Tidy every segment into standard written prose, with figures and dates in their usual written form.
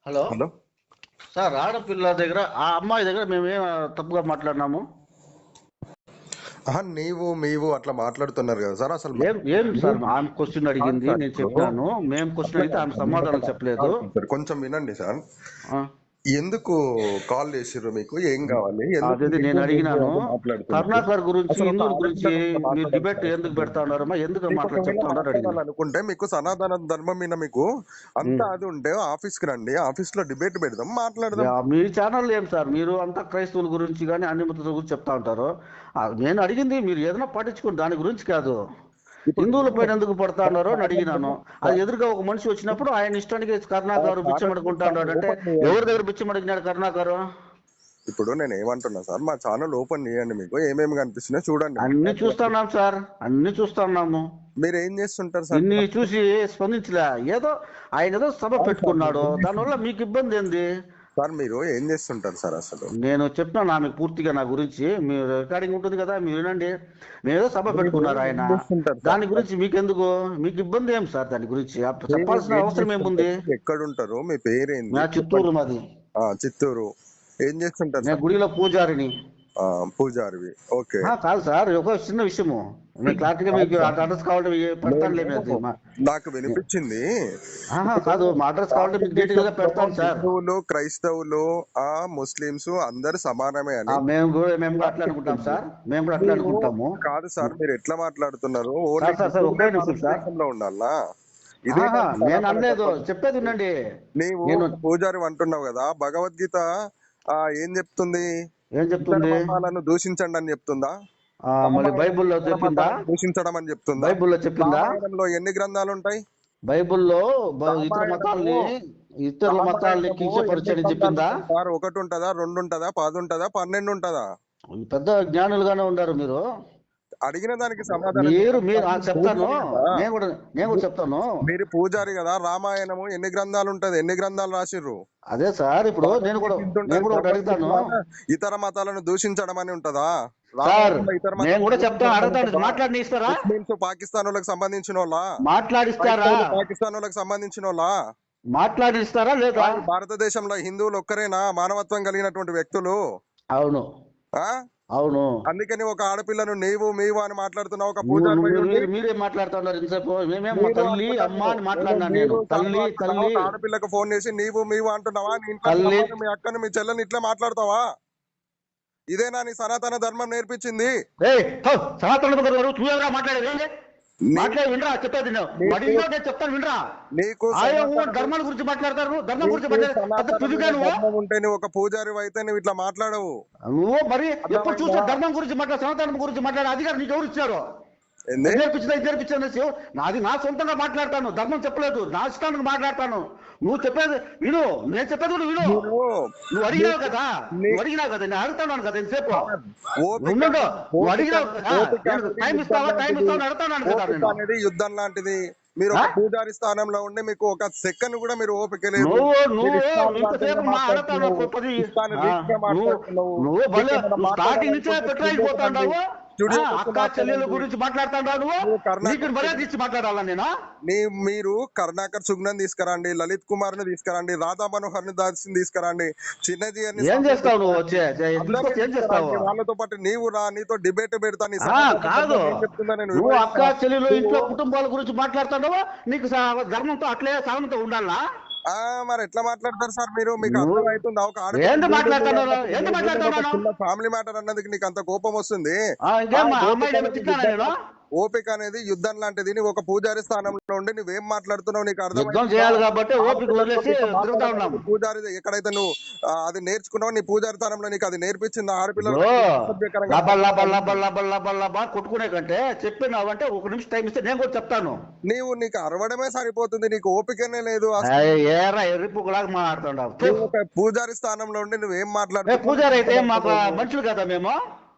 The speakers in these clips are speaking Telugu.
Hello hello. సార్, ఆడపిల్ల దగ్గర ఆ అమ్మాయి దగ్గర మేమేం తప్పుగా మాట్లాడినాము? నీవు మీవు అట్లా మాట్లాడుతున్నారు కదా సార్. అసలు ఏం ఏం సార్, ఆమె క్వశ్చన్ కాదు అడిగింది, సార్, నేను ఇప్పుడు చెప్పినాను. మేము క్వశ్చన్ అట్లా అడిగితే కాదు ఆమె సార్, మీరు సమాధానం అట్లా చెప్పలేదు. మాట్లాడుతున్నారు. కొంచెం వినండి సార్. ఆ, ఎందుకు కాల్ చేసిర్రు? మీకు ఏం కావాలి? ఎందుకు అదే నేను నీవు మీవు అడిగినాను. అని మాట్లాడుతున్నారు? కరుణాకర్ గురించి, అసలు ఒక హిందువుల గురించి ఆడపిల్లని అట్లా మీరు మాట్లాడచ్చు డిబేట్ సార్ ఎందుకు అసలు? పెడతా ఉన్నారమ్మా, ఎందుకు మీకు మాట్లాడి ఒకవేళ చెప్తా ఉన్నారు అడిగిన. మాట్లాడాలనుకుంటే, మీకు సనాతన ధర్మం మీద మీకు అంత అది ఉంటే ఆఫీస్కి రండి, ఆఫీస్ లో డిబేట్ పెడదాం, మాట్లాడదాం. మీ ఛానల్ ఏం సార్, మీరు అంతా క్రైస్తవుల గురించి కానీ అన్ని మతాల గురించి చెప్తా ఉంటారు. నేను అడిగింది మీరు ఏదైనా పట్టించుకోండి, దాని గురించి కాదు. ఇప్పుడు హిందువుల పైన ఎందుకు పడతా సార్ ఉన్నారో అని చాలా అడిగినాను. మంది అది సార్, ఎదురుగా ఒక మనిషి వచ్చినప్పుడు ఆయన ఇష్టానికి కరుణాకర్ బిచ్చం చాలా అడుకుంటా సార్ ఉన్నాడు అంటే, ఓపెన్ చేయండి. ఎవరి దగ్గర బిచ్చం అడిగినాడు కరుణాకర్? ఇప్పుడు నేను ఏమంటున్నా సార్, మా ఛానల్ ఓపెన్ చేయండి, మీకు ఏమేమి కనిపిస్తున్నాయో చూడండి. అన్ని చూస్తున్నాం సార్, అన్ని చూస్తున్నాము. మీరు ఏం చేస్తుంటారు సార్? ఇన్ని చూసి స్పందించలే. ఏదో ఆయన ఏదో సభ కాదు సార్, మీరు పెట్టుకున్నాడు, ఏం దానివల్ల చేస్తుంటారు మీకు ఇబ్బంది ఏంది? సార్? మీరు ఏం చేస్తుంటారు సార్ అసలు? నేను చెప్పినాను ఆమెకు పూర్తిగా నా గురించి. మీ రికార్డింగ్ ఉంటుంది కదా, మీరు వినండి. మీరు ఏదో సభ మీరు పెట్టుకున్నారు ఏం ఆయన, చేస్తుంటారు సార్? దాని గురించి మీకెందుకు? మీకు ఇబ్బంది ఏం సార్ దాని గురించి? మీరు చెప్పాల్సిన ఏం అవసరం ఏముంది? చేస్తుంటారు? ఎక్కడుంటారు? మీ పేరేంది నా చిత్తూరు చెప్పండి. మాది. చిత్తూరు. ఏం చేస్తుంటారు నేను సార్? గుడిలో పూజారిని. పూజారివి. ఓకే. కాదు సార్, ఒక చిన్న విషయము. నేను క్లారిటీగా కాదు మీకు సార్, అడ్రస్ కావాలంటే పెడతాను లేదు నేను నాకు వినిపించింది. ఇప్పుడు కాదు, మా అడ్రస్ కావాలంటే మీకు డీటెయిల్ గా భారతదేశంలో పెడతాను సార్. హిందువులు, క్రైస్తవులు, ముస్లింస్ అందరు సమానమే అని మేము కూడా నాకు అట్లా అనుకుంటాం చెప్పింది. సార్, మేము కూడా అట్లా మీరు అనుకుంటాము. కాదు సార్, మీరు ఎట్లా మాట్లాడుతున్నారు? ఓన్లీ సార్ సార్ సార్ హిందువులే ఒకే నిమిషం సార్. భారతదేశంలో ఉండాలా? ఇదే నాకు నేను సనాతన అనలేదు, ధర్మం చెప్పేది చెప్తుంది. వినండి. నీవు నేను ఒక పూజారి అంటున్నావు కదా, భగవద్గీత ఏం చెప్తుంది? ఏం ఇతర చెప్తుంది? మతాలను దూషించండి అని చెప్తుందా? మళ్ళీ రామాయణంలో బైబిల్లో ఇతర చెప్పిందా? మతాలను దూషించడం అని చెప్తుందా? బైబిల్లో చెప్పిందా? రామాయణంలో ఎన్ని గ్రంథాలు ఉంటాయి? బైబిల్లో ఇతర రామాయణము మతాల్ని, ఇతరుల మతాల్ని రామాయణము ఎన్ని కించపరచని గ్రంథాలు చెప్పిందా? ఉంటాయి సార్? 1 ఉంటదా, 2 ఉంటదా, 10 ఉంటదా, 12 ఉంటదా? పెద్ద జ్ఞానులుగానే ఉన్నారు మీరు. అడిగిన దానికి సమాధానం మీరు చెప్పండి మీరు సార్. మీరు చెప్తాను. పూజారి కదా, నేను కూడా చెప్తాను. మీరు పూజారి కదా. రామాయణము ఎన్ని గ్రంథాలు ఉంటది? ఎన్ని గ్రంథాలు రాసిర్రు? అదే సార్, ఇప్పుడు నేను కూడా భగవద్గీత ఎంత నేను ఉంటది? కూడా ఒకటి అడుగుతాను భగవద్గీతలో ఇతర మతాలను దూషించడం అని ఉంటదా? సార్. రామాయణంలో ఇతర నేను మతాలను కూడా చెప్తాను, దూషించడం అని అడుగుతాను. ఉంటదా? మాట్లాడిని ఇస్తారా? ముస్లింస్ పాకిస్తాన్ వాళ్ళకి సంబంధించిన వాళ్ళ? మాట్లాడిస్తారా? క్రైస్తవులు పాకిస్తాన్ వాళ్ళకి సంబంధించిన వాళ్ళ? మాట్లాడిస్తారా లేదా? భారతదేశంలో హిందువులు ఒక్కరేనా మానవత్వం కలిగినటువంటి వ్యక్తులు? అవును, ఆ అవును. అందుకని ఒక ఆడపిల్లను నీవు మీవు అని మాట్లాడుతున్నావు. ఒక పూజారి మీరే మాట్లాడుతున్నారు ఇంతసేపు. మేమేమో మీరు తల్లి అనుకుంటా, అమ్మ అని నేను మాట్లాడినా. మీరు నేను సార్లు తల్లి అంటున్నావా? తల్లి ఒక ఆడపిల్లకు ఫోన్ చేసి నీవు మీవు అంటున్నావా? నీ ఇంట్లో మీ తల్లి. అమ్మను, మీ అక్కను, మీ చెల్లెని ఇట్లా మాట్లాడతావా? ఇదేనా నీ సనాతన ధర్మం నేర్పించింది? సనాతన నువ్వెవరా మాట్లాడేది? నీ- మాట్లాడి వినరా, చెప్పేది నీకు నేను చెప్తాను వినరా. నీకు ఆయా సనాతన ధర్మాల గురించి మాట్లాడతారు, ధర్మం గురించి నీకు మాట్లాడే పెద్ద సనాతనమైన పిలుగా నువ్వు. ధర్మం ఉంటే నువ్వు ఒక పూజారి అయితే నువ్వు ఇట్లా మాట్లాడవు. నువ్వు మరి ఎప్పుడు అర్థమైందా? చూసిన ధర్మం గురించి మాట్లాడు, సనాతనం గురించి మాట్లాడే అధికారం నీకు ఎవరు ఇచ్చారు? ఏంది? నేర్పించింది నాది. నా సొంతంగా మాట్లాడతాను, ధర్మం చెప్పలేదు, నా ఇష్టానికి మాట్లాడతాను. నువ్వు చెప్పేది విను, నేను చెప్పేది కూడా విను. నువ్వు అడిగినావు కదా, నేను అడుగుతున్నాను కదా ఇంతసేపు. ఓపిక నువ్వు అడిగినావు కదా, టైం ఇస్తావా అడుగుతున్నాను కదా నేను. అనేది యుద్ధం లాంటిది. మీరు ఒక పూజారి స్థానంలో ఉండి మీకు ఒక సెకండ్ కూడా మీరు ఓపిక లేదు. నువ్వు ఇంతసేపు అడుగుతాను. నువ్వు స్టార్టింగ్ నుంచే పెట్టలేకపోతావు. అక్క చెల్లెల గురించి మాట్లాడుతున్నావు. నువ్వు నీకు మర్యాద ఇచ్చి మాట్లాడాలా నేను? మీరు కరుణాకర్ సుగ్నన్ తీసుకురండి, లలిత్ కుమార్ ని తీసుకురండి, రాధా మనోహర్ ని తీసుకురండి, చిన్నజీ అని ఏం చేస్తావు నువ్వు? ఏం చేస్తావు? వాళ్ళతో పాటు నీవు రా, నీతో డిబేట్ పెడతా. కాదు, చెప్తుందా నేను? నువ్వు అక్క చెల్లెలు ఇంట్లో కుటుంబాల గురించి మాట్లాడుతున్నావా? నీకు ధర్మంతో అట్లే సహనంతో ఉండాలా? మరి ఎట్లా మాట్లాడతారు సార్ మీరు? మీకు అర్థమవుతుందా? ఒక ఏంటి మాట్లాడుతున్నాను? చిన్న ఫ్యామిలీ మ్యాటర్ అన్నది నీకు అంత కోపం వస్తుంది? ఓపిక అనేది యుద్ధం లాంటిది. నువ్వు ఒక పూజారి స్థానంలో ఉండి నువ్వేం మాట్లాడుతున్నావు నీకు అర్థం చేయాలి కాబట్టి ఓపిక వదిలేసి తిరుగుతా ఉన్నాం. పూజారి ఎక్కడైతే నువ్వు అది నేర్చుకున్నావు, నీ పూజారి స్థానంలో నీకు అది నేర్పించింది ఆడపిల్లలు కొట్టుకునే కంటే చెప్పినావంటే 1 నిమిషం టైం ఇస్తే నేను కూడా చెప్తాను. నీకు అరవడమే సరిపోతుంది, నీకు ఓపికనే లేదు. ఎర్రిపులాగా మాట్లాడుతున్నావు. ఒక పూజారి స్థానంలో ఉండి నువ్వేం మాట్లాడుతున్నావు? పూజారి అయితే మాకు మనుషులు కదా మేము?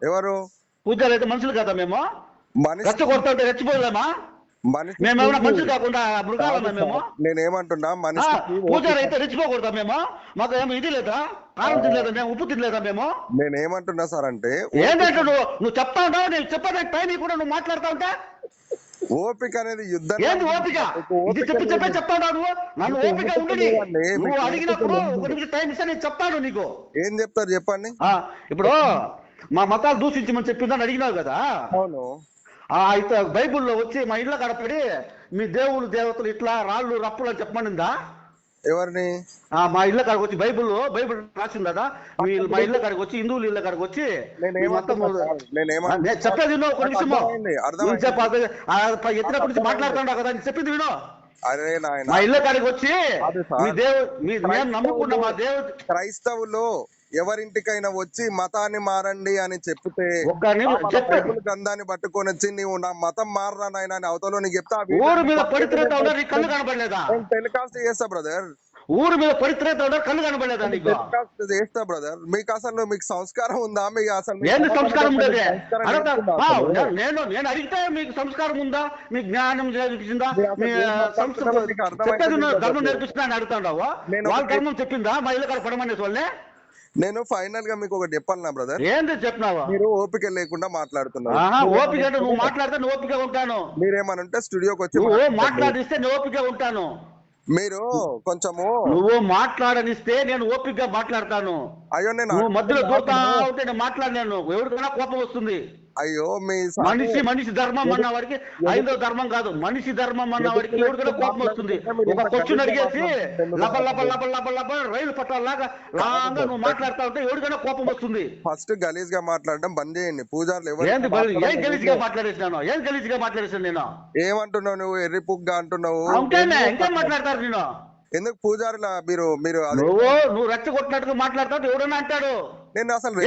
ఎవరు పూజారి అయితే మనుషులు కదా మేము? మనిషి కొడుతుంటే రెచ్చిపోలేమా? మేమేమన్నా మనుషులు కాకుండా మృగాలమా మేము? నేనేమంటున్నా, మనిషి పూజారి అయితే రెచ్చిపోకూడదా మేము? మాకు ఏమో ఇది లేదా, కారం తినలేదా మేము, ఉప్పు తినలేదా మేము? నేనేమంటున్నా సార్ అంటే, ఏంటంటే నువ్వు చెప్తా ఉంటావు, నేను చెప్పడానికి టైం కూడా నువ్వు మాట్లాడుతా ఉంటా. ఓపిక అనేది యుద్ధం. ఏంది ఓపిక? ఇది చెప్పే చెప్తాడు నువ్వు. నన్ను ఓపిక ఉండని నువ్వు అడిగినప్పుడు ఒక నిమిషం టైం ఇస్తే నేను చెప్తాను నీకు. ఏం చెప్తారు చెప్పండి. ఇప్పుడు మా మతాలు దూషించమని చెప్పిందని అడిగినావు కదా. అవును. అయితే బైబుల్లో వచ్చి మా ఇళ్ళ గడపడి మీ దేవుళ్ళు దేవతలు ఇట్లా రాళ్ళు రప్పులు అని చెప్పమనిందా? ఎవరిని? మా ఇళ్ళ కాడికి వచ్చి బైబుల్ రాసింది కదా. మా ఇళ్ళ కాడికి వచ్చి హిందువుల ఇళ్ళ కాడికి వచ్చి చెప్పేది వినో. ఒక నిమిషం ఎత్తినప్పటి నుంచి మాట్లాడుతున్నావు కదా, చెప్పింది వినో. అరే నాయన, మా ఇళ్ళ కాడికి వచ్చి మీ నేను నమ్ముకున్న మా దేవుడు. క్రైస్తవులు ఎవరింటికైనా వచ్చి మతాన్ని మారండి అని చెప్తే గంధాన్ని పట్టుకొని వచ్చి నీవు నా మతం మారరా నాయన అని అవతలో నీకు చెప్తా. ఊరు మీద పడితే కళ్ళు కనబడలేదా? టెలికాస్ట్ చేస్తా బ్రదర్. ఊరు మీద పడితే కళ్ళు కనబడలేదా నీకు? టెలికాస్ట్ చేస్తా బ్రదర్. మీకు అసలు మీకు సంస్కారం ఉందా? మీకు అసలు ఏంది సంస్కారం ఉండేది? నేను అడిగితే మీకు సంస్కారం ఉందా, మీకు జ్ఞానం నేర్పించిందా, చెప్పేది ధర్మం నేర్పిస్తున్నా అని అడుగుతాడావు. వాళ్ళ ధర్మం చెప్పిందా మా ఇల్లు కాడ పడమనేసి వాళ్ళే? నేను ఫైనల్ గా మీకు ఒకటి చెప్పాలన్నా బ్రదర్. ఏంది చెప్పినావా? మీరు ఓపిక లేకుండా మాట్లాడుతున్నారు. ఓపిక అంటే నువ్వు మాట్లాడితే నేను ఓపిక ఉంటాను. మీరేమనంటే స్టూడియోకి వచ్చి నువ్వు మాట్లాడిస్తే నేను ఓపిక ఉంటాను. మీరు కొంచెము నువ్వు మాట్లాడనిస్తే నేను ఓపికగా మాట్లాడతాను. అయ్యో నేను నువ్వు మధ్యలో దూరుతా ఉంటే నేను మాట్లాడలేను. ఎవరికైనా కోపం వస్తుంది. అయ్యో మీ మనిషి ధర్మం అన్న వాడికి, ఐదో ధర్మం కాదు, మనిషి ధర్మం అన్న వాడికి ఎవరికైనా కోపం వస్తుంది. ఒక క్వశ్చన్ అడిగేసి లబ రైలు పట్టాలాగా లాగా నువ్వు మాట్లాడుతా ఉంటే ఎవరికైనా కోపం వస్తుంది. ఫస్ట్ గలీజ్ గా మాట్లాడడం బంద్ చేయండి. పూజారులు ఏం గలీజ్ గా మాట్లాడేసినాను? ఏం గలీజ్ గా మాట్లాడేసాను నేను? ఏమంటున్నావు నువ్వు? ఎర్రి పుగ్గా అంటున్నావు. అంటేనే ఇంకా మాట్లాడతారు నేను. ఎందుకు పూజారులా మీరు నువ్వు రెచ్చగొట్టినట్టుగా మాట్లాడతావు. ఎవడన్నా అంటాడు. నేను అసలు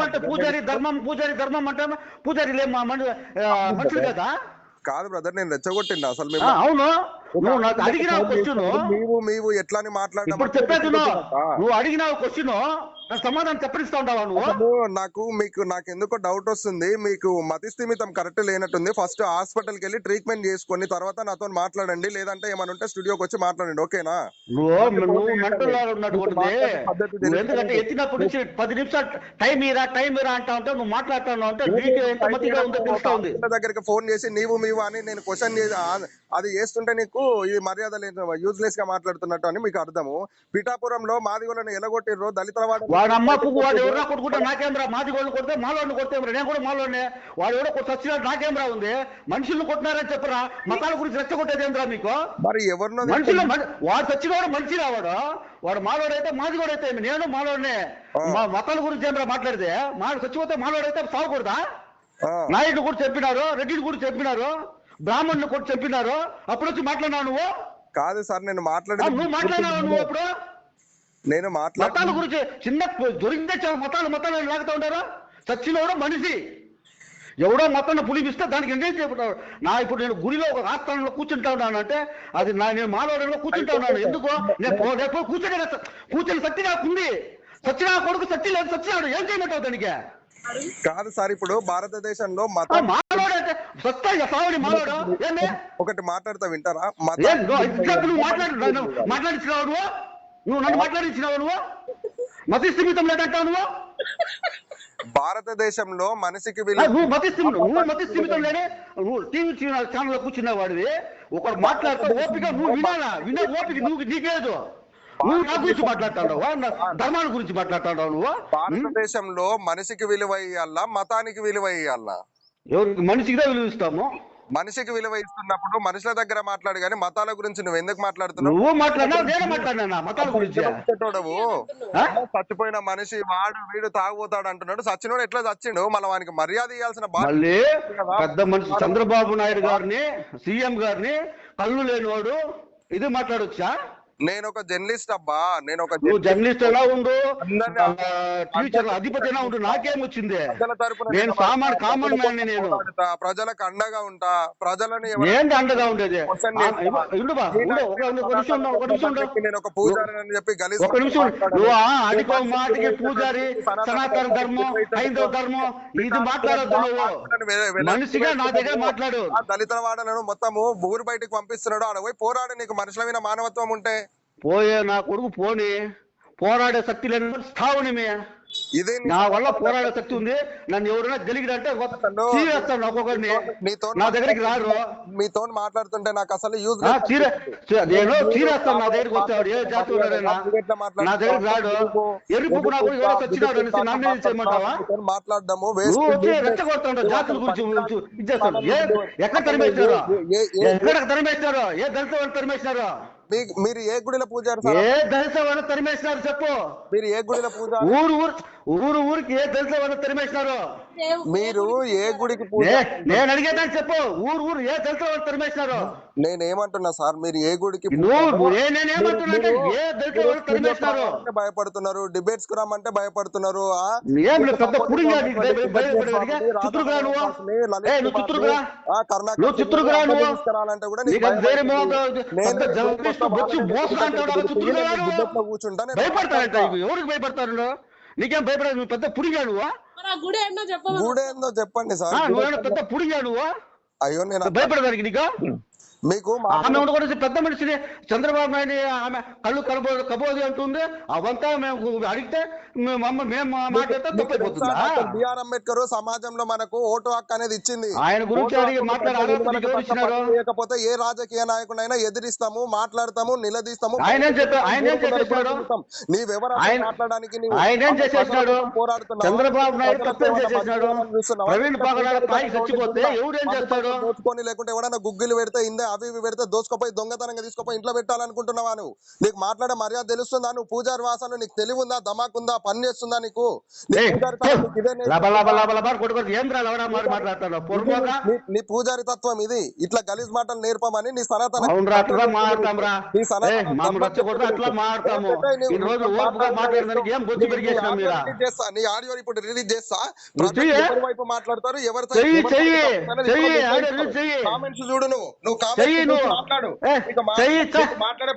అంటే పూజారి ధర్మం అంటే పూజారి మనుషులు కదా. కాదు బ్రదర్, నేను రెచ్చగొట్టింది అసలు. అవును, నువ్వు నాకు అడిగినావు క్వశ్చన్, నీవు ఎట్లా మాట్లాడడం. ఇప్పుడు చెప్పేది నువ్వు అడిగినావు క్వశ్చన్, సమాధానం చెప్పిస్తా ఉంటావా నువ్వు? నాకు ఎందుకో డౌట్ వస్తుంది. మీకు మతిస్థిమితం కరెక్ట్ లేనట్టుంది. ఫస్ట్ హాస్పిటల్కి వెళ్ళి ట్రీట్మెంట్ చేసుకుని తర్వాత నాతో మాట్లాడండి. లేదంటే ఏమైనా ఉంటే స్టూడియోకి వచ్చి మాట్లాడండి. ఓకేనా? నువ్వు మెంటల్ ఎందుకంటే ఎత్తినప్పటి నుంచి 10 నిమిషాలు టైం ఇరా అంటా ఉంటే నువ్వు మాట్లాడుతున్నావు అంటే నీకు ఎంత మతిగా ఉందో తెలుస్తా ఉంది. దగ్గరికి ఫోన్ చేసి నీవు అని నేను క్వశ్చన్ చేసి అది చేస్తుంటే నీకు ఇది మర్యాద లేదు, యూజ్లెస్ గా మాట్లాడుతున్నట్టు అని మీకు అర్థము. పిఠాపురంలో మాదిగోళ్ళని ఎలగొట్టిర్రు దళితుల వాడు అమ్మ పువ్వు వాడు ఎవరైనా కొట్టుకుంటే నాకేంద్రా? మాదిగోళ్ళని కొడితే మాలోని కొడితే నేను కూడా మాలోనే. వాడు ఎవడో చచ్చినాడు నాకేంద్రా ఉంది? మనుషులను కొట్టినారని చెప్పరా? మతాల గురించి రెచ్చగొట్టేదేంద్రా మీకు? మరి ఎవరినో మనుషులు వాడు చచ్చినవాడు మనిషి వాడు మాలోడైతే మాదిగోడైతే నేను మాలోనే. మతాల గురించి ఏంద్రా మాట్లాడితే? చచ్చిపోతే మాలోడైతే సాగకూడదా? నాయుడు కూడా చెప్పినారు, రెడ్డిని కూడా చెప్పినారు, బ్రాహ్మణులు కూడా చెప్పినారు. అప్పుడు వచ్చి మాట్లాడినావు నువ్వు? కాదు సార్, నేను నువ్వు మాట్లాడినావు నువ్వు అప్పుడు? నేను మతాల గురించి చిన్న దొరికితే మతాలు లాగుతూ ఉంటారా? చచ్చినోడో మనిషి ఎవడో మతాన్ని పులిపిస్తే దానికి ఎంగేజ్ చెప్తాడు. ఇప్పుడు నేను గుడిలో ఒక ఆస్థానంలో కూర్చుంటా ఉన్నాను అంటే అది నేను మాలోడంలో కూర్చుంటా ఉన్నాను. ఎందుకో నేను కూర్చొని శక్తి నాకు ఉంది. సచ్చినా కొడుకు శక్తి లేదు, సచ్చినాడు ఏం చేయమంటావు దానికి? కాదు సార్, ఇప్పుడు భారతదేశంలో ఒకటి మాట్లాడతా వింటారా? మాట్లాడించినావు నువ్వు నన్ను మాట్లాడించినావు నువ్వు? మతిస్థిమితం లేదంటావు నువ్వు? భారతదేశంలో మనిషికి నువ్వు మతిస్థిమితం లేని నువ్వు టీవీ ఛానల్ కూర్చున్న వాడివి ఒకడు మాట్లాడుతూ ఓపిక నువ్వు వినే ఓపిక నీకేదు. నువ్వు నా గురించి మాట్లాడుతున్నావు, ధర్మాల గురించి మాట్లాడుతున్నావు నువ్వు. భారతదేశంలో మనిషికి విలువ ఇయ్యాలా, మతానికి విలువ ఇయ్యాలా? ఎవరికి? మనిషికిదే విలువ ఇస్తాము. మనిషికి విలువ ఇస్తున్నప్పుడు మనుషుల దగ్గర మాట్లాడు కానీ మతాల గురించి నువ్వు ఎందుకు మాట్లాడుతున్నావు? నువ్వు మాట్లాడినా నేను మాట్లాడినా మతాల గురించి? చచ్చిపోయిన మనిషి వీడు తాగుపోతాడు అంటున్నాడు. సచ్చినోడు ఎట్లా చచ్చిండు? మళ్ళీ వానికి మర్యాద ఇవ్వాల్సిన మళ్ళీ పెద్ద మనిషి చంద్రబాబు నాయుడు గారిని, సీఎం గారిని కళ్ళు లేనివాడు ఇది మాట్లాడొచ్చా? నేను ఒక జర్నలిస్ట్ అబ్బా. జర్నలిస్ట్ ఎలా ఉండు, టీచర్ అధిపతి ఎలా ఉండు, నాకేమొచ్చింది? నేను కామన్ మ్యాన్. నేను ప్రజలకు అండగా ఉంటా. ప్రజలని ఏంటి అండగా ఉండేది? నేను ఒక పూజారి అని చెప్పి గలీజ్ ఒక నిమిషం. నువ్వు అధిక మాటికి పూజారి, సనాతన ధర్మం, హైందవ ధర్మం ఇది మాట్లాడద్దు. నువ్వు మనిషిగా నా దగ్గర మాట్లాడు. దళితుల వాడలను మొత్తము ఊరు బయటకు పంపిస్తున్నాడు. ఆడ పోయి పోరాడు. నీకు మనుషుల మీద మానవత్వం ఉంటే పోయే నా కొడుకు పోనీ. పోరాడే శక్తి లేని స్థావుని ఇదే నా వల్ల పోరాడే శక్తి ఉంది. నన్ను ఎవరైనా గెలిగినంటే చీరేస్తాను ఒక్కొక్కరిని. నా దగ్గరికి రారు. మీతో మాట్లాడుతుంటే నాకు అసలు యూజ్ నేను చీరేస్తాను. నా దగ్గరికి వచ్చాడు ఏ జాతి ఉన్నాడైనా నా దగ్గరికి రాడు. ఎరుపు నాకు ఎవరో వచ్చినాడు అనేసి నన్ను ఏం చేయమంటావా? మాట్లాడదాము. నువ్వు వచ్చి రెచ్చగొడతాడు జాతుల గురించి ఇచ్చేస్తాడు. ఎక్కడ తరిమేసినారు? ఎక్కడ తరిమేసినారు? ఏ దళిత వాళ్ళు తరిమేసినారు? మీరు ఏ గుడిలో పూజారు? ఏ దళిత వాళ్ళు తరిమేసినారు చెప్పు. మీరు ఏ గుడిలో పూజ? ఊరికి ఏ దళిత వాళ్ళు తరిమేసినారు? మీరు ఏ గుడికి పూజ? నేను అడిగేదాన్ని చెప్పు. ఊరు ఏ దళిత వాళ్ళు తరిమేసినారు? నేనేమంటున్నా సార్, మీరు ఏ గుడికి నేనేమంటున్నా ఏ దళిత వాళ్ళు తరిమేసినారు? భయపడుతున్నారు. డిబేట్స్ కు రమ్మంటే భయపడుతున్నారు. పెద్ద పుడిగా చిత్రుగా నువ్వు చిత్రుగా నువ్వు చిత్రుగా నువ్వు భయపడతారంట. ఎవరికి భయపడతారు? నీకేం భయపడదు? నువ్వు పెద్ద పుడిగా నువ్వు. గుడి ఏందో చెప్పండి సార్. నువ్వు పెద్ద పుడిగా నువ్వు. అయ్యో నేను భయపడదానికి నీకు మీకు ఆమె ఉండకూడదు. పెద్ద మనిషిని చంద్రబాబు నాయుడు ఆమె కళ్ళు కబోది అంటుంది. అవంతా మేము అడిగితే మేము మాట్లాడితే తప్పైపోతుందా? బిఆర్ అంబేద్కర్ సమాజంలో మనకు ఓటు హక్కు అనేది ఇచ్చింది. ఆయన గురించి అడిగి మాట్లాడారు. లేకపోతే ఏ రాజకీయ నాయకుడైనా ఎదిరిస్తాము, మాట్లాడతాము, నిలదీస్తాము. ఆయన చేసేసాడు. నీవెవరు మాట్లాడడానికి? ఆయన చేసేసాడు. చంద్రబాబు నాయుడు తప్పేం చేసేసాడు. ప్రవీణ్ పగడాల తాగి చచ్చిపోతే ఎవరేం చేస్తాడు? దోచుకొని లేకుంటే ఎవడైనా గుగ్గిలు పెడితే ఇందే అవి ఇవి పెడితే దోచుకోపోయి దొంగతనంగా తీసుకుపోయి ఇంట్లో పెట్టాలనుకుంటున్నావా? నువ్వు నీకు మాట్లాడే మర్యాద తెలుస్తుందా? నువ్వు పూజారి వాసన నీకు తెలివి ఉందా? దమాకుందా? పని చేస్తుందా నీకు? నీ పూజారి తత్వం ఇది. ఇట్లా గలీజ్ మాటలు నేర్పమని నీ సనాతన నీ ఆడియో ఇప్పుడు రిలీజ్ చేస్తా. వైపు మాట్లాడతారు ఎవరితో కామెంట్స్ చూడు. నువ్వు మాట్లాడు. మాట్లాడే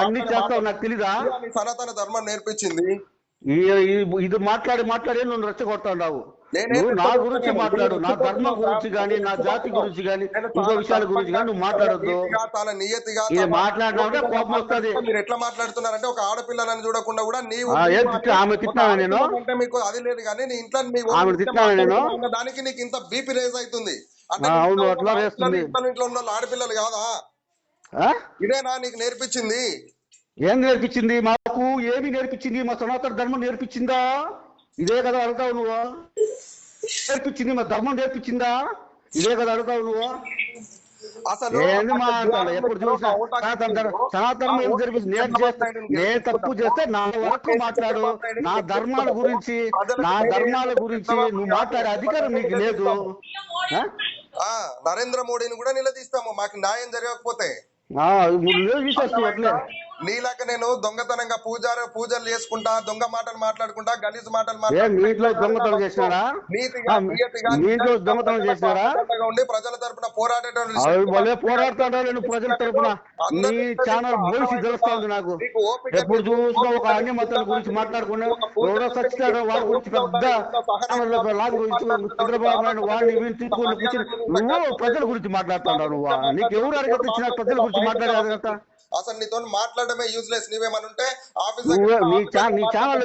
అన్ని చేస్తావు. నాకు తెలీదా? సనాతన ధర్మం నేర్పించింది. ఇది మాట్లాడి నువ్వు రెచ్చగొట్టావు. నువ్వు నా గురించి మాట్లాడు. నా ధర్మం గురించి గానీ, నా జాతి గురించి గానీ, ఇంకో విషయాల గురించి కానీ నువ్వు మాట్లాడద్దు. ఇది మాట్లాడినా కోపం వస్తుంది. మీరు ఎట్లా మాట్లాడుతున్నారంటే ఒక ఆడపిల్లని చూడకుండా కూడా ఆమె తిట్టినాను నేను. అంటే మీకు అది లేదు కానీ నీ ఇంట్లో ఆమె తిట్టినాను నేను. దానికి నీకు ఇంత బీపీ రేజ్ అవుతుంది. అవును అట్లా వేస్తుంది. ఇంట్లో ఉన్న ఆడపిల్లలు కాదా? ఇదేనా నీకు నేర్పించింది? ఏం నేర్పించింది? మాకు ఏమి నేర్పించింది? మా సనాతన ధర్మం నేర్పించిందా? ఇదే కదా అడుగుతావు నువ్వు. నేర్పించింది మా ధర్మం నేర్పించిందా? ఇదే కదా అడుగుతావు నువ్వు. అసలు ఎప్పుడు చూసినా సనాతనం ఏం జరిపించింది? నేను తప్పు చేస్తే నా వరకు మాట్లాడు. నా ధర్మాల గురించి నువ్వు మాట్లాడే అధికారం నీకు లేదు. నరేంద్ర మోడీని కూడా నిలదీస్తాము మాకు న్యాయం జరగకపోతే. నీలాక నేను దొంగతనంగా పూజలు చేసుకుంటా, దొంగ మాటలు మాట్లాడుకుంటా, గలీజ్ మాటలు దొంగతనం చేసినారా? దొంగతనం చేసినారా? ఉండి ప్రజల తరపున పోరాడుతాడు. ప్రజల తరపున నీ ఛానల్ భవిష్యత్తు తెలుస్తా ఉంది నాకు. ఎప్పుడు చూసినా ఒక అన్య మతాల గురించి మాట్లాడుకున్నా ఎవడో సచ్చినాడు వాడి గురించి పెద్ద చంద్రబాబు నాయుడు వాడిని తీసుకొని కూర్చొని నువ్వు ప్రజల గురించి మాట్లాడుతున్నావు. నువ్వు నీకు ఎవరు అడిగితే ఇచ్చిన ప్రజల గురించి మాట్లాడేదంతా? అసలు నీతో మాట్లాడమే యూజ్లెస్. నీవేమనుంటే నీ ఛానల్